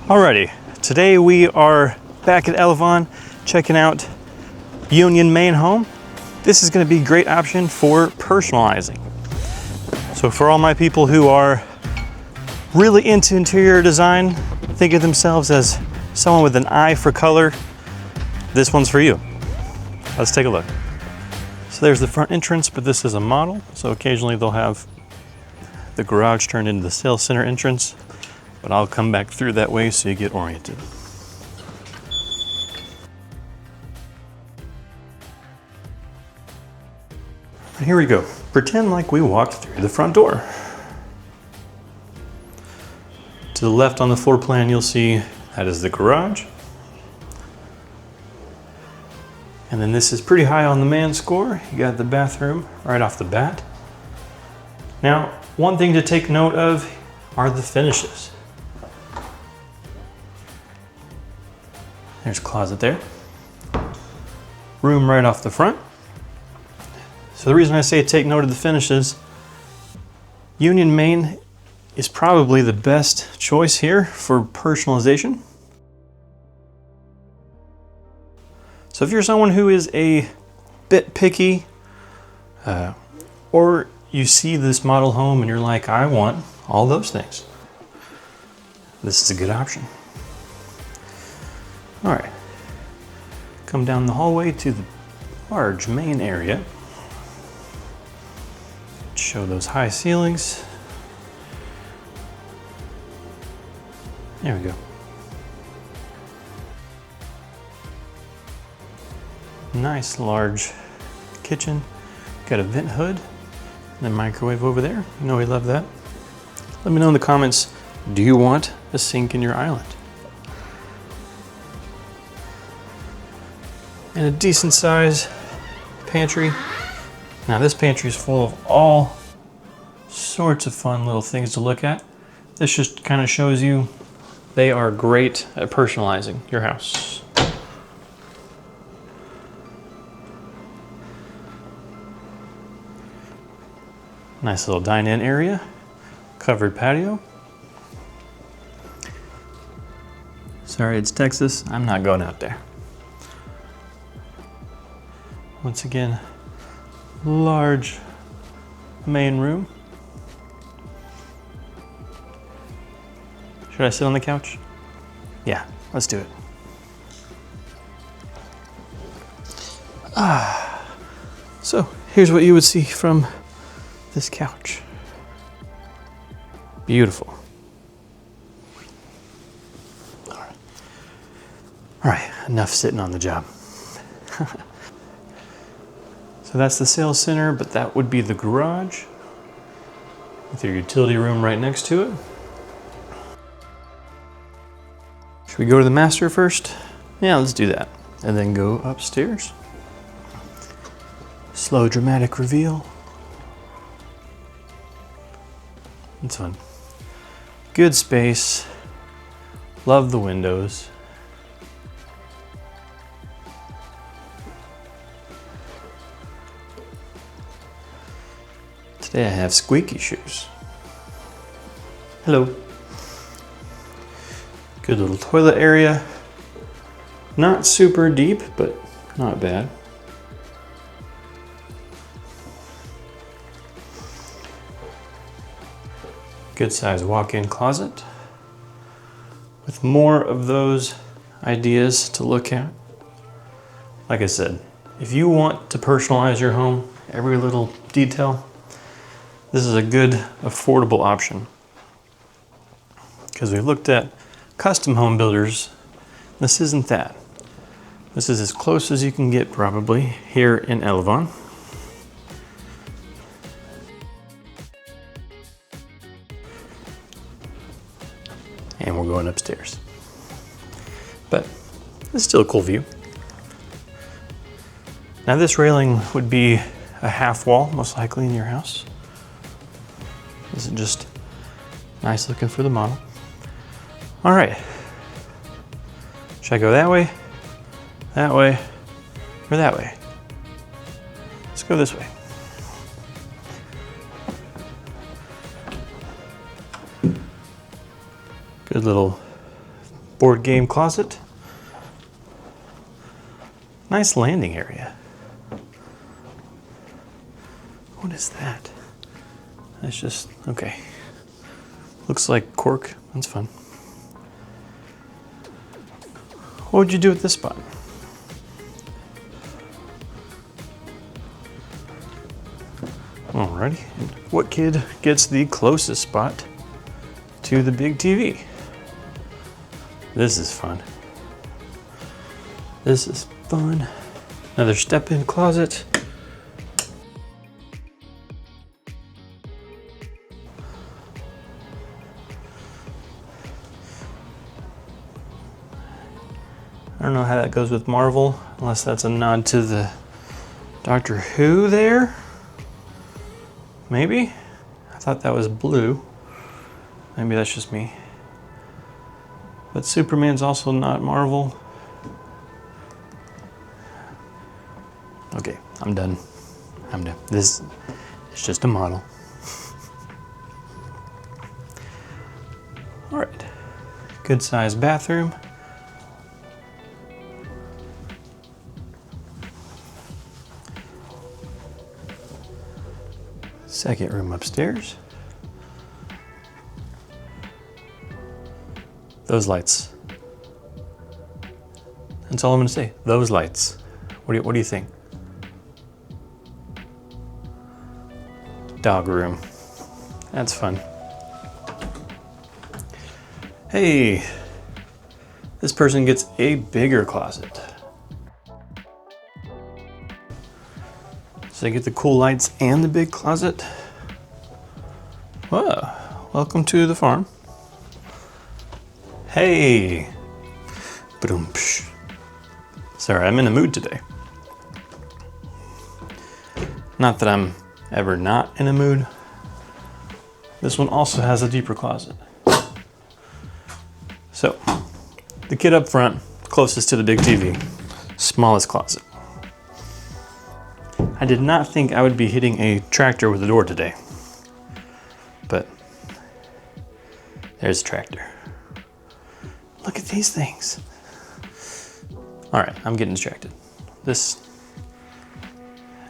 Alrighty, today we are back at Elevon checking out Union Main Home. This is going to be a great option for personalizing. So for all my people who are really into interior design, think of themselves as someone with an eye for color, this one's for you. Let's take a look. So there's the front entrance, but this is a model, so occasionally they'll have the garage turned into the sales center entrance, but I'll come back through that way so you get oriented. And here we go. Pretend like we walked through the front door. To the left on the floor plan, you'll see that is the garage. And then this is pretty high on the man score. You got the bathroom right off the bat. Now, one thing to take note of are the finishes. There's a closet there. Room right off the front. So the reason I say take note of the finishes, Union Main is probably the best choice here for personalization. So if you're someone who is a bit picky, or you see this model home and you're like, I want all those things, this is a good option. All right, come down the hallway to the large main area. Show those high ceilings. There we go. Nice large kitchen. Got a vent hood and a microwave over there. You know we love that. Let me know in the comments, do you want a sink in your island? And a decent size pantry. Now this pantry is full of all sorts of fun little things to look at. This just kind of shows you they are great at personalizing your house. Nice little dine-in area, covered patio. Sorry, it's Texas. I'm not going out there. Once again, large main room. Should I sit on the couch? Yeah, let's do it. So here's what you would see from this couch. Beautiful. All right, enough sitting on the job. So that's the sales center, but that would be the garage with your utility room right next to it. Should we go to the master first? Yeah, let's do that. And then go upstairs. Slow, dramatic reveal. It's fun. Good space. Love the windows. Today I have squeaky shoes. Hello. Good little toilet area. Not super deep, but not bad. Good size walk-in closet with more of those ideas to look at. Like I said, if you want to personalize your home, every little detail, this is a good, affordable option. Because we looked at custom home builders, this isn't that. This is as close as you can get probably here in Elevon. And we're going upstairs. But it's still a cool view. Now this railing would be a half wall, most likely in your house. This is just nice looking for the model. All right. Should I go that way, or that way? Let's go this way. Good little board game closet. Nice landing area. What is that? That's just, okay. Looks like cork, that's fun. What would you do at this spot? Alrighty, and what kid gets the closest spot to the big TV? This is fun. This is fun. Another step-in closet. I don't know how that goes with Marvel, unless that's a nod to the Doctor Who there. Maybe? I thought that was blue. Maybe that's just me. But Superman's also not Marvel. Okay, I'm done. I'm done. This is just a model. All right, good sized bathroom. Second room upstairs. Those lights. That's all I'm gonna say. Those lights. What do you think? Dog room. That's fun. Hey, this person gets a bigger closet. So they get the cool lights and the big closet. Whoa, welcome to the farm. Hey. Ba-dum-psh. Sorry, I'm in a mood today. Not that I'm ever not in a mood. This one also has a deeper closet. So, the kid up front, closest to the big TV, smallest closet. I did not think I would be hitting a tractor with a door today, but there's a tractor. Look at these things. All right, I'm getting distracted. This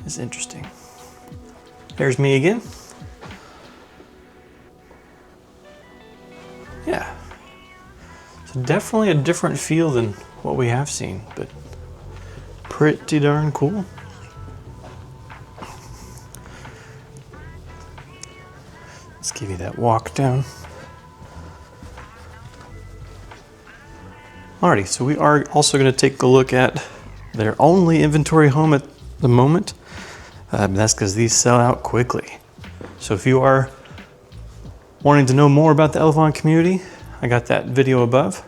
is interesting. There's me again. Yeah. So definitely a different feel than what we have seen, but pretty darn cool. Let's give you that walk down. Alrighty, so we are also going to take a look at their only inventory home at the moment. That's because these sell out quickly. So if you are wanting to know more about the Elevon community, I got that video above.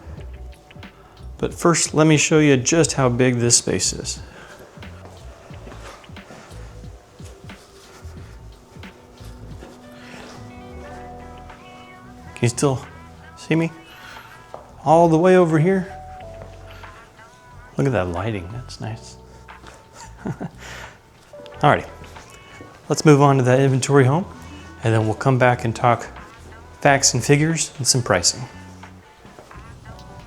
But first, let me show you just how big this space is. Can you still see me? All the way over here. Look at that lighting, that's nice. Alrighty, let's move on to that inventory home, and then we'll come back and talk facts and figures and some pricing.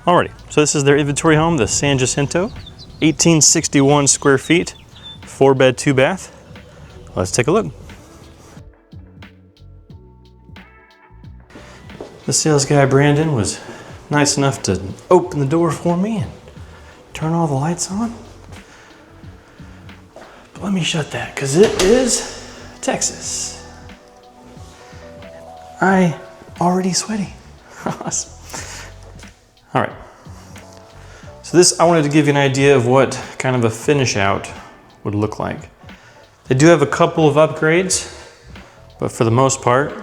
Alrighty, so this is their inventory home, the San Jacinto, 1861 square feet, 4-bed, 2-bath. Let's take a look. The sales guy, Brandon, was nice enough to open the door for me and turn all the lights on. But let me shut that, because it is Texas. I already sweaty. Awesome. All right. So this, I wanted to give you an idea of what kind of a finish out would look like. They do have a couple of upgrades, but for the most part,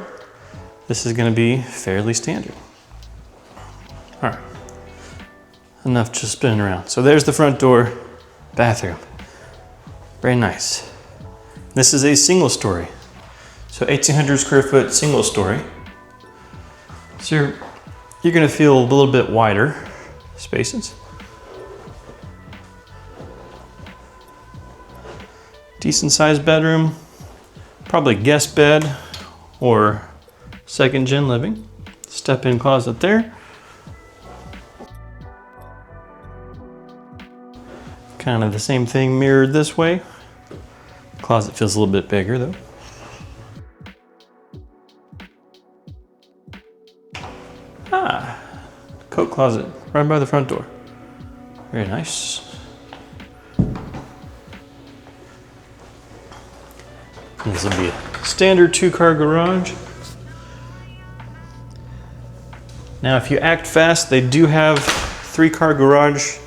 this is going to be fairly standard. All right, enough just spinning around. So there's the front door, bathroom. Very nice. This is a single story. So 1,800 square foot single story. So you're gonna feel a little bit wider spaces. Decent sized bedroom, probably guest bed or second gen living. Step in closet there. Kind of the same thing mirrored this way. Closet feels a little bit bigger though. Coat closet right by the front door. Very nice. This will be a standard 2-car garage. Now, if you act fast, they do have 3-car garage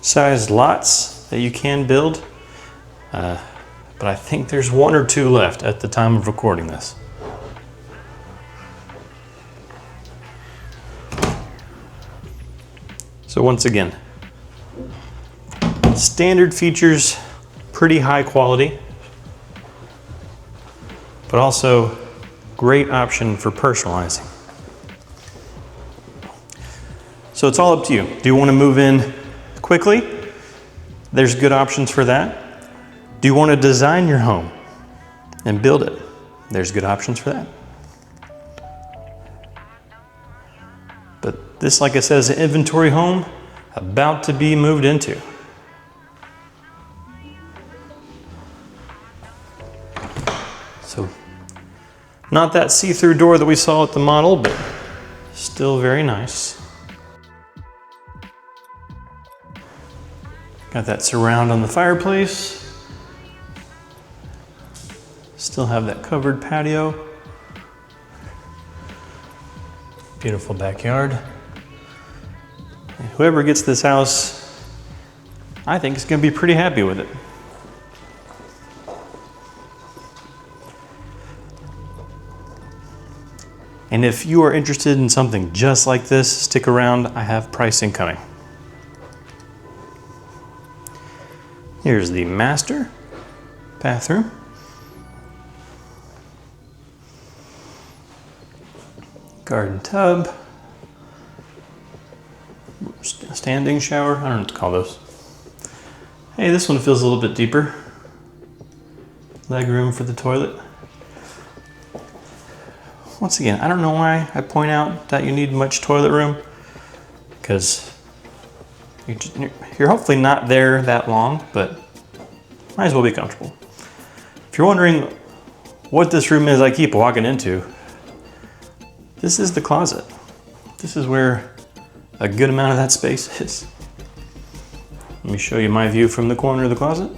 sized lots that you can build. But I think there's 1 or 2 left at the time of recording this. So once again, standard features, pretty high quality, but also great option for personalizing. So it's all up to you. Do you want to move in quickly? There's good options for that. Do you want to design your home and build it? There's good options for that. But this, like I said, is an inventory home about to be moved into. So, not that see-through door that we saw at the model, but still very nice. Got that surround on the fireplace. Still have that covered patio. Beautiful backyard. And whoever gets this house, I think is going to be pretty happy with it. And if you are interested in something just like this, stick around. I have pricing coming. Here's the master bathroom. Garden tub. Standing shower. I don't know what to call those. Hey, this one feels a little bit deeper. Leg room for the toilet. Once again, I don't know why I point out that you need much toilet room, because you're hopefully not there that long, but might as well be comfortable. If you're wondering what this room is I keep walking into, this is the closet. This is where a good amount of that space is. Let me show you my view from the corner of the closet.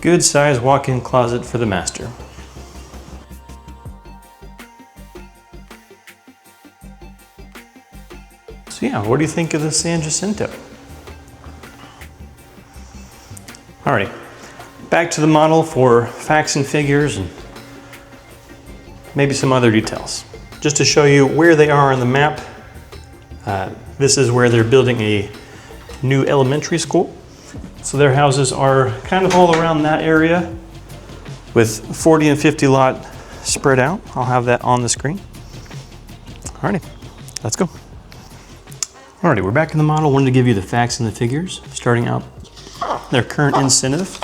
Good size walk-in closet for the master. So yeah, what do you think of the San Jacinto? Alrighty, back to the model for facts and figures and maybe some other details. Just to show you where they are on the map, this is where they're building a new elementary school. So their houses are kind of all around that area with 40 and 50 lot spread out. I'll have that on the screen. Alrighty, let's go. Alrighty, we're back in the model. Wanted to give you the facts and the figures. Starting out, their current incentive,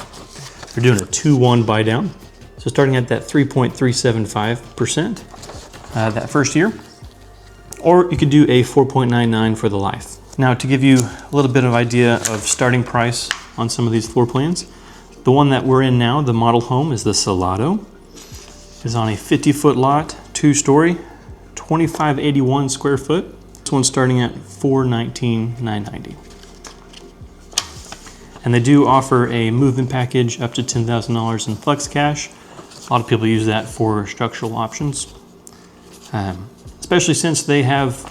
they're doing a 2-1 buy down. So starting at that 3.375% that first year, or you could do a 4.99 for the life. Now, to give you a little bit of idea of starting price on some of these floor plans, the one that we're in now, the model home, is the Salado. Is on a 50-foot lot, 2-story, 2,581 square foot. This one's starting at $419,990. And they do offer a move-in package up to $10,000 in flex cash. A lot of people use that for structural options, especially since they have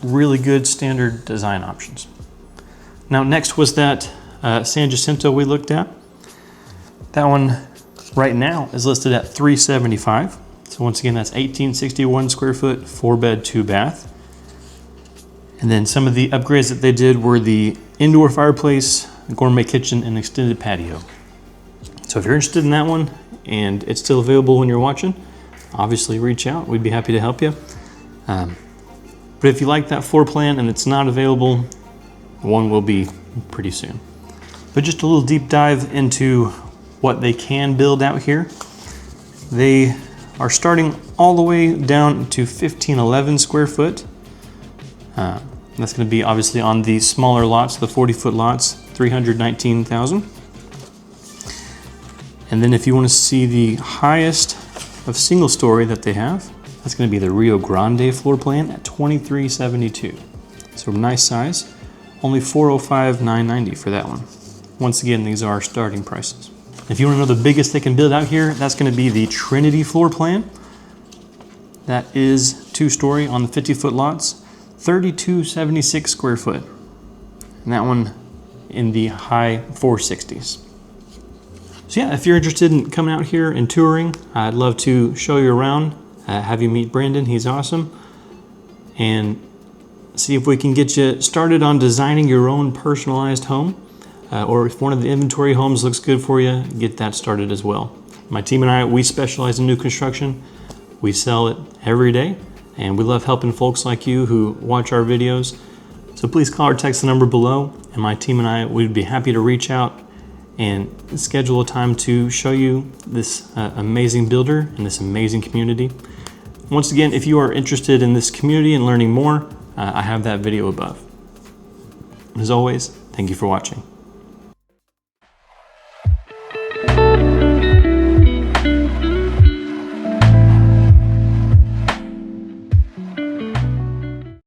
really good standard design options. Now, next was that San Jacinto we looked at. That one right now is listed at $375,000. So once again, that's 1,861 square foot, 4-bed, 2-bath. And then some of the upgrades that they did were the indoor fireplace, gourmet kitchen, and extended patio. So if you're interested in that one and it's still available when you're watching, obviously reach out. We'd be happy to help you. But if you like that floor plan and it's not available, one will be pretty soon. But just a little deep dive into what they can build out here. They are starting all the way down to 1,511 square foot. That's going to be obviously on the smaller lots, the 40-foot lots, $319,000. And then if you want to see the highest of single story that they have, that's going to be the Rio Grande floor plan at $2,372. So nice size, only $405,990 for that one. Once again, these are our starting prices. If you want to know the biggest they can build out here, that's going to be the Trinity floor plan. That is 2-story on the 50-foot lots, 3,276 square foot. And that one in the high 460s. So yeah, if you're interested in coming out here and touring, I'd love to show you around, have you meet Brandon, he's awesome, and see if we can get you started on designing your own personalized home, or if one of the inventory homes looks good for you, get that started as well. My team and I, we specialize in new construction. We sell it every day, and we love helping folks like you who watch our videos. So please call or text the number below, and my team and I would be happy to reach out and schedule a time to show you this amazing builder and this amazing community. Once again, if you are interested in this community and learning more, I have that video above. As always, thank you for watching.